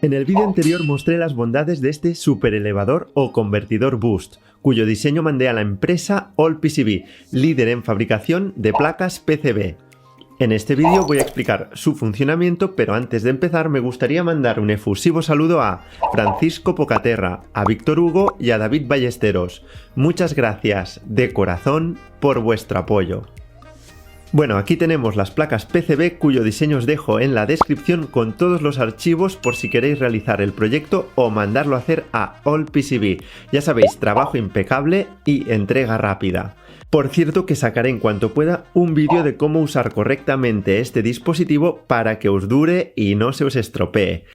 En el vídeo anterior mostré las bondades de este superelevador o convertidor boost, cuyo diseño mandé a la empresa AllPCB, líder en fabricación de placas PCB. En este vídeo voy a explicar su funcionamiento, pero antes de empezar me gustaría mandar un efusivo saludo a Francisco Pocaterra, a Víctor Hugo y a David Ballesteros. Muchas gracias de corazón por vuestro apoyo. Bueno, aquí tenemos las placas PCB cuyo diseño os dejo en la descripción con todos los archivos por si queréis realizar el proyecto o mandarlo a hacer a AllPCB. Ya sabéis, trabajo impecable y entrega rápida. Por cierto que sacaré en cuanto pueda un vídeo de cómo usar correctamente este dispositivo para que os dure y no se os estropee.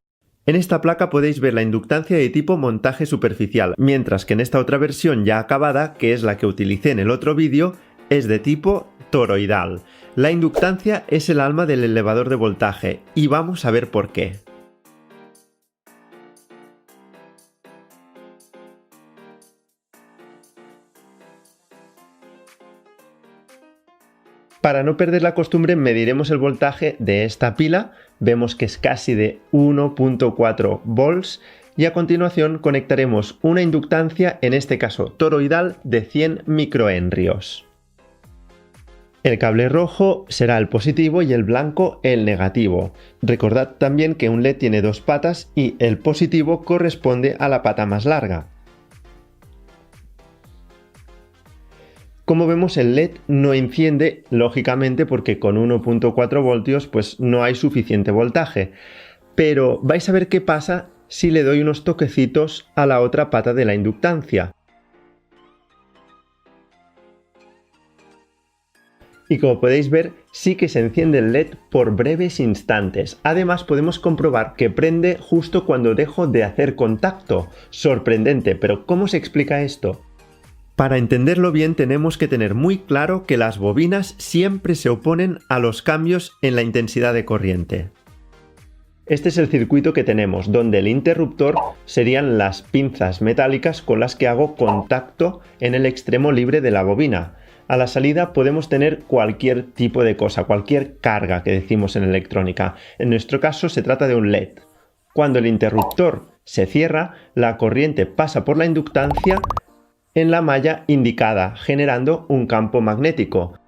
En esta placa podéis ver la inductancia de tipo montaje superficial, mientras que en esta otra versión ya acabada, que es la que utilicé en el otro vídeo, es de tipo toroidal. La inductancia es el alma del elevador de voltaje y vamos a ver por qué. Para no perder la costumbre mediremos el voltaje de esta pila, vemos que es casi de 1.4 volts y a continuación conectaremos una inductancia, en este caso toroidal, de 100 microhenrios. El cable rojo será el positivo y el blanco el negativo. Recordad también que un LED tiene dos patas y el positivo corresponde a la pata más larga. Como vemos, el LED no enciende, lógicamente porque con 1.4 voltios pues no hay suficiente voltaje. Pero vais a ver qué pasa si le doy unos toquecitos a la otra pata de la inductancia. Y como podéis ver, sí que se enciende el LED por breves instantes. Además podemos comprobar que prende justo cuando dejo de hacer contacto. Sorprendente, pero ¿cómo se explica esto? Para entenderlo bien tenemos que tener muy claro que las bobinas siempre se oponen a los cambios en la intensidad de corriente. Este es el circuito que tenemos, donde el interruptor serían las pinzas metálicas con las que hago contacto en el extremo libre de la bobina. A la salida podemos tener cualquier tipo de cosa, cualquier carga que decimos en electrónica. En nuestro caso se trata de un LED. Cuando el interruptor se cierra, la corriente pasa por la inductancia en la malla indicada, generando un campo magnético.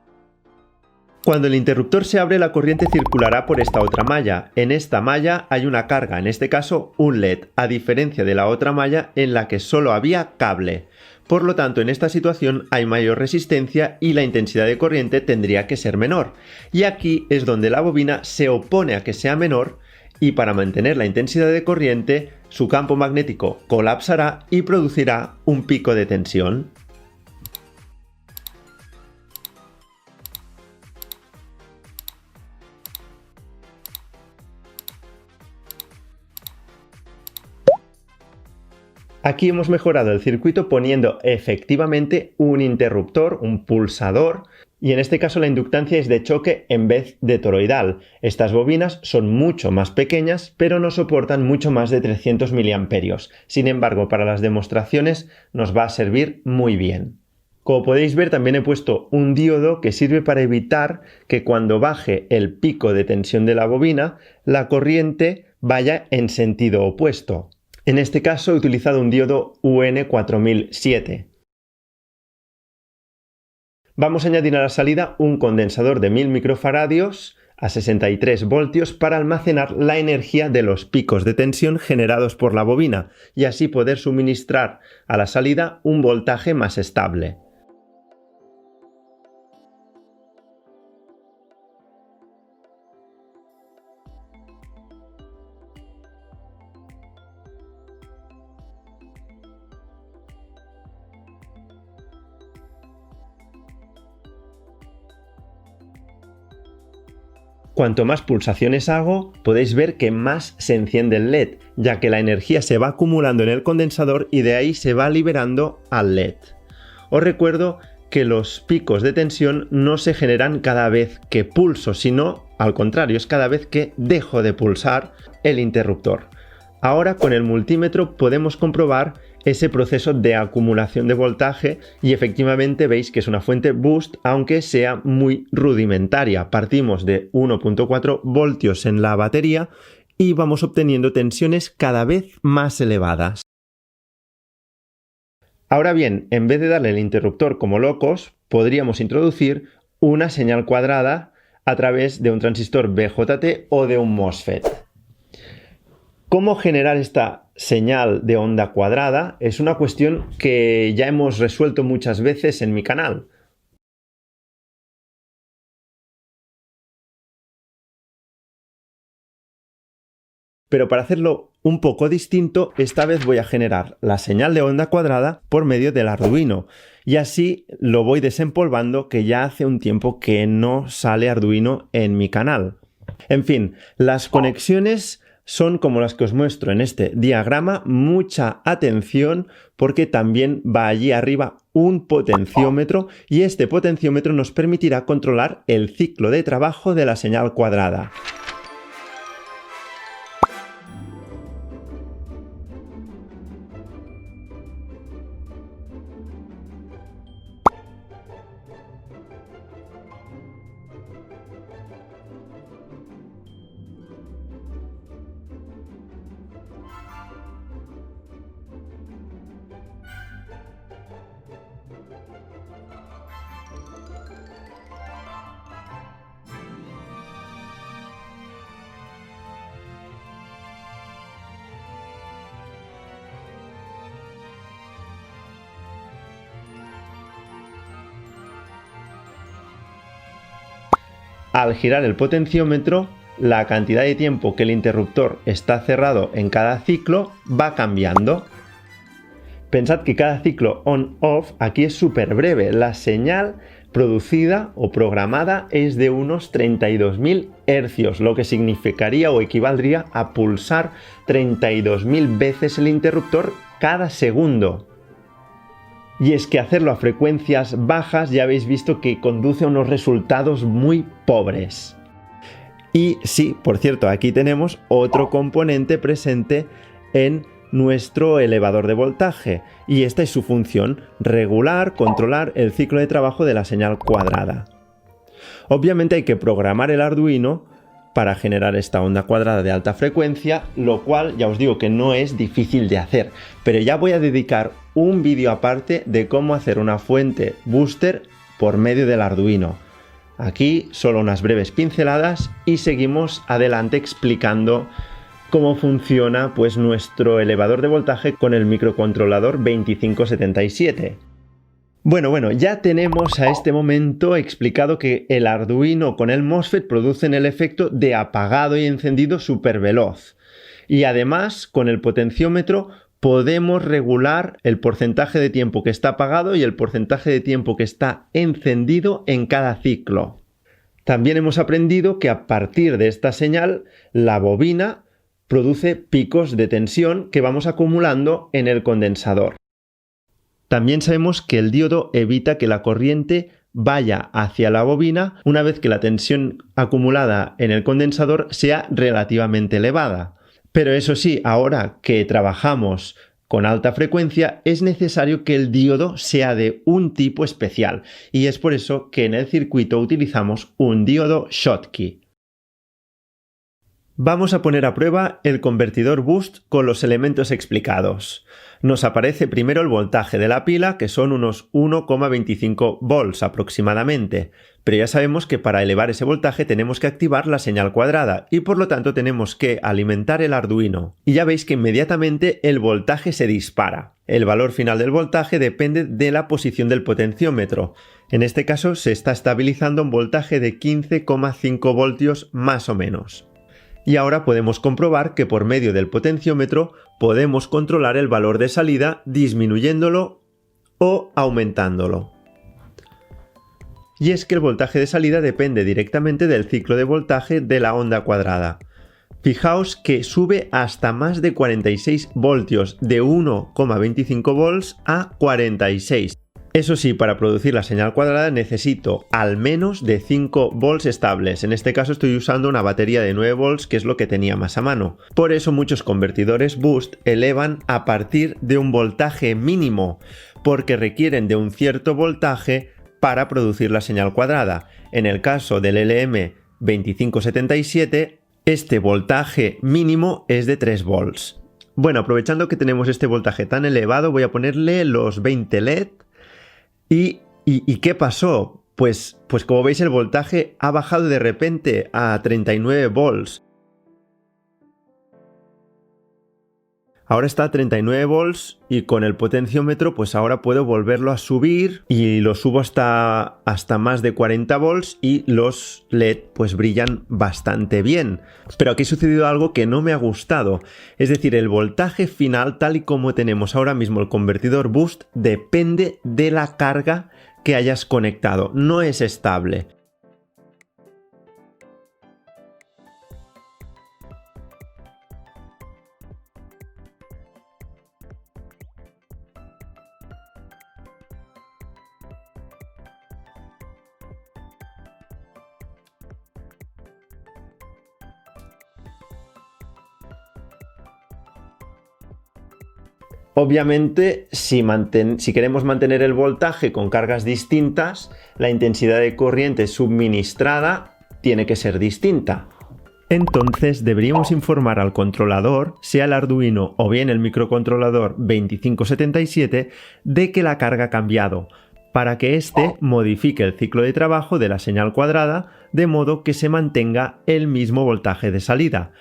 Cuando el interruptor se abre, la corriente circulará por esta otra malla. En esta malla hay una carga, en este caso un LED, a diferencia de la otra malla en la que solo había cable. Por lo tanto, en esta situación hay mayor resistencia y la intensidad de corriente tendría que ser menor. Y aquí es donde la bobina se opone a que sea menor y para mantener la intensidad de corriente, su campo magnético colapsará y producirá un pico de tensión. Aquí hemos mejorado el circuito poniendo efectivamente un interruptor, un pulsador, y en este caso la inductancia es de choque en vez de toroidal. Estas bobinas son mucho más pequeñas, pero no soportan mucho más de 300 miliamperios. Sin embargo, para las demostraciones nos va a servir muy bien. Como podéis ver, también he puesto un diodo que sirve para evitar que cuando baje el pico de tensión de la bobina, la corriente vaya en sentido opuesto. En este caso he utilizado un diodo UN4007. Vamos a añadir a la salida un condensador de 1000 microfaradios a 63 voltios para almacenar la energía de los picos de tensión generados por la bobina y así poder suministrar a la salida un voltaje más estable. Cuanto más pulsaciones hago, podéis ver que más se enciende el LED, ya que la energía se va acumulando en el condensador y de ahí se va liberando al LED. Os recuerdo que los picos de tensión no se generan cada vez que pulso, sino al contrario, es cada vez que dejo de pulsar el interruptor. Ahora con el multímetro podemos comprobar ese proceso de acumulación de voltaje y efectivamente veis que es una fuente boost, aunque sea muy rudimentaria. Partimos de 1.4 voltios en la batería y vamos obteniendo tensiones cada vez más elevadas. Ahora bien, en vez de darle el interruptor como locos, podríamos introducir una señal cuadrada a través de un transistor BJT o de un MOSFET. ¿Cómo generar esta señal de onda cuadrada? Es una cuestión que ya hemos resuelto muchas veces en mi canal. Pero para hacerlo un poco distinto, esta vez voy a generar la señal de onda cuadrada por medio del Arduino. Y así lo voy desempolvando, que ya hace un tiempo que no sale Arduino en mi canal. En fin, las conexiones son como las que os muestro en este diagrama. Mucha atención porque también va allí arriba un potenciómetro y este potenciómetro nos permitirá controlar el ciclo de trabajo de la señal cuadrada. Al girar el potenciómetro, la cantidad de tiempo que el interruptor está cerrado en cada ciclo va cambiando. Pensad que cada ciclo on-off aquí es súper breve. La señal producida o programada es de unos 32.000 hercios, lo que significaría o equivaldría a pulsar 32.000 veces el interruptor cada segundo. Y es que hacerlo a frecuencias bajas ya habéis visto que conduce a unos resultados muy pobres. Y sí, por cierto, aquí tenemos otro componente presente en nuestro elevador de voltaje. Y esta es su función, regular, controlar el ciclo de trabajo de la señal cuadrada. Obviamente hay que programar el Arduino para generar esta onda cuadrada de alta frecuencia, lo cual ya os digo que no es difícil de hacer, pero ya voy a dedicar un vídeo aparte de cómo hacer una fuente booster por medio del Arduino. Aquí solo unas breves pinceladas y seguimos adelante explicando cómo funciona pues nuestro elevador de voltaje con el microcontrolador 2577. Bueno, ya tenemos a este momento explicado que el Arduino con el MOSFET producen el efecto de apagado y encendido súper veloz. Y además, con el potenciómetro podemos regular el porcentaje de tiempo que está apagado y el porcentaje de tiempo que está encendido en cada ciclo. También hemos aprendido que a partir de esta señal, la bobina produce picos de tensión que vamos acumulando en el condensador. También sabemos que el diodo evita que la corriente vaya hacia la bobina una vez que la tensión acumulada en el condensador sea relativamente elevada. Pero eso sí, ahora que trabajamos con alta frecuencia, es necesario que el diodo sea de un tipo especial, y es por eso que en el circuito utilizamos un diodo Schottky. Vamos a poner a prueba el convertidor boost con los elementos explicados. Nos aparece primero el voltaje de la pila, que son unos 1,25 volts aproximadamente, pero ya sabemos que para elevar ese voltaje tenemos que activar la señal cuadrada y por lo tanto tenemos que alimentar el Arduino. Y ya veis que inmediatamente el voltaje se dispara. El valor final del voltaje depende de la posición del potenciómetro. En este caso se está estabilizando un voltaje de 15,5 voltios más o menos. Y ahora podemos comprobar que por medio del potenciómetro podemos controlar el valor de salida disminuyéndolo o aumentándolo. Y es que el voltaje de salida depende directamente del ciclo de voltaje de la onda cuadrada. Fijaos que sube hasta más de 46 voltios, de 1,25 volts a 46. Eso sí, para producir la señal cuadrada necesito al menos de 5 volts estables. En este caso estoy usando una batería de 9 volts, que es lo que tenía más a mano. Por eso muchos convertidores boost elevan a partir de un voltaje mínimo, porque requieren de un cierto voltaje para producir la señal cuadrada. En el caso del LM2577, Este voltaje mínimo es de 3 volts. Bueno, aprovechando que tenemos este voltaje tan elevado, voy a ponerle los 20 LED. ¿Y qué pasó? Pues como veis, el voltaje ha bajado de repente a 39 volts. Ahora está a 39 volts y con el potenciómetro pues ahora puedo volverlo a subir y lo subo hasta más de 40 volts y los LED pues brillan bastante bien. Pero aquí ha sucedido algo que no me ha gustado. Es decir, el voltaje final tal y como tenemos ahora mismo el convertidor boost depende de la carga que hayas conectado. No es estable. Obviamente, si queremos mantener el voltaje con cargas distintas, la intensidad de corriente suministrada tiene que ser distinta. Entonces deberíamos informar al controlador, sea el Arduino o bien el microcontrolador 2577, de que la carga ha cambiado, para que éste modifique el ciclo de trabajo de la señal cuadrada de modo que se mantenga el mismo voltaje de salida.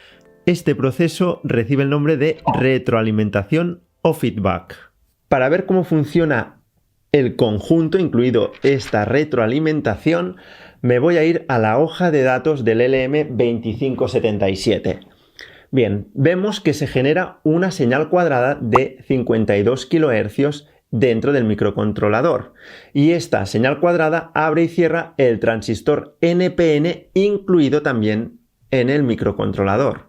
Este proceso recibe el nombre de retroalimentación o feedback. Para ver cómo funciona el conjunto, incluido esta retroalimentación, me voy a ir a la hoja de datos del LM2577. Bien, vemos que se genera una señal cuadrada de 52 kHz dentro del microcontrolador. Y esta señal cuadrada abre y cierra el transistor NPN incluido también en el microcontrolador.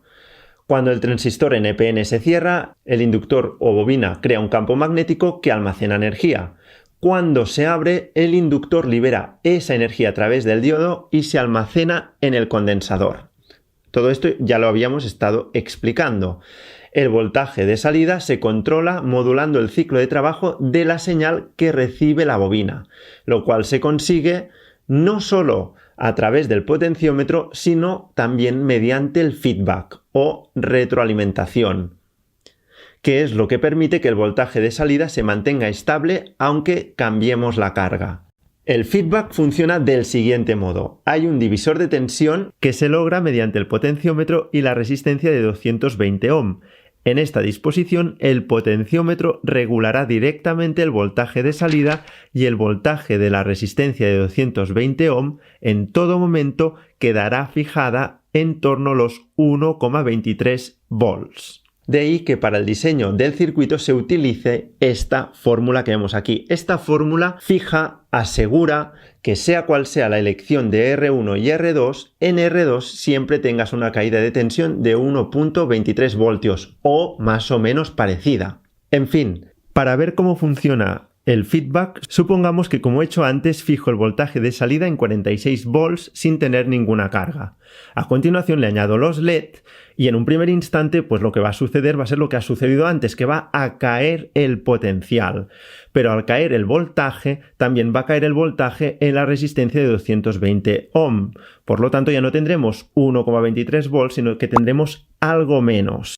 Cuando el transistor NPN se cierra, el inductor o bobina crea un campo magnético que almacena energía. Cuando se abre, el inductor libera esa energía a través del diodo y se almacena en el condensador. Todo esto ya lo habíamos estado explicando. El voltaje de salida se controla modulando el ciclo de trabajo de la señal que recibe la bobina, lo cual se consigue no solo a través del potenciómetro, sino también mediante el feedback o retroalimentación, que es lo que permite que el voltaje de salida se mantenga estable aunque cambiemos la carga. El feedback funciona del siguiente modo. Hay un divisor de tensión que se logra mediante el potenciómetro y la resistencia de 220 ohm. En esta disposición, el potenciómetro regulará directamente el voltaje de salida y el voltaje de la resistencia de 220 ohm en todo momento quedará fijada en torno a los 1,23 volts. De ahí que para el diseño del circuito se utilice esta fórmula que vemos aquí. Esta fórmula fija, asegura que sea cual sea la elección de R1 y R2, en R2 siempre tengas una caída de tensión de 1,23 voltios o más o menos parecida. En fin, para ver cómo funciona el feedback, supongamos que como he hecho antes fijo el voltaje de salida en 46 volts sin tener ninguna carga. A continuación le añado los LED y en un primer instante pues lo que va a suceder va a ser lo que ha sucedido antes, que va a caer el potencial. Pero al caer el voltaje también va a caer el voltaje en la resistencia de 220 ohm. Por lo tanto ya no tendremos 1,23 volts sino que tendremos algo menos.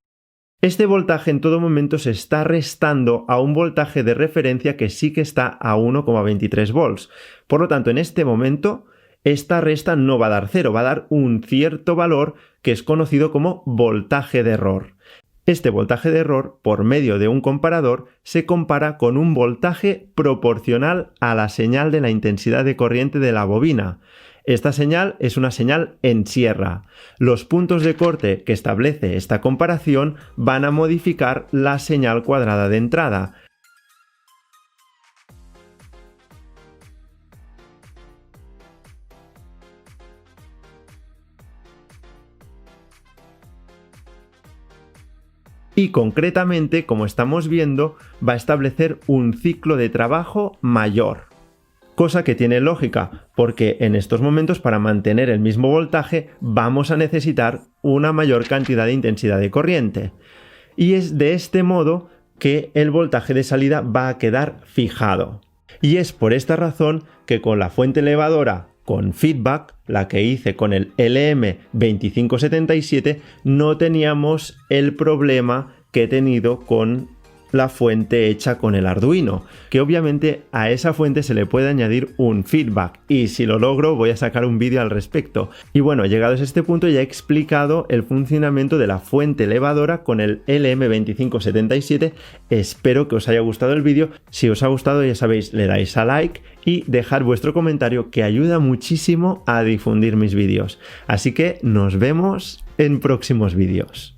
Este voltaje en todo momento se está restando a un voltaje de referencia que sí que está a 1,23 volts. Por lo tanto, en este momento, esta resta no va a dar 0, va a dar un cierto valor que es conocido como voltaje de error. Este voltaje de error, por medio de un comparador, se compara con un voltaje proporcional a la señal de la intensidad de corriente de la bobina. Esta señal es una señal en sierra. Los puntos de corte que establece esta comparación van a modificar la señal cuadrada de entrada. Y concretamente, como estamos viendo, va a establecer un ciclo de trabajo mayor. Cosa que tiene lógica, porque en estos momentos para mantener el mismo voltaje vamos a necesitar una mayor cantidad de intensidad de corriente. Y es de este modo que el voltaje de salida va a quedar fijado. Y es por esta razón que con la fuente elevadora con feedback, la que hice con el LM2577, no teníamos el problema que he tenido con la fuente hecha con el Arduino, que obviamente a esa fuente se le puede añadir un feedback, y si lo logro voy a sacar un vídeo al respecto. Y bueno, llegados a este punto ya he explicado el funcionamiento de la fuente elevadora con el LM2577. Espero que os haya gustado el vídeo. Si os ha gustado, ya sabéis, le dais a like y dejar vuestro comentario, que ayuda muchísimo a difundir mis vídeos. Así que nos vemos en próximos vídeos.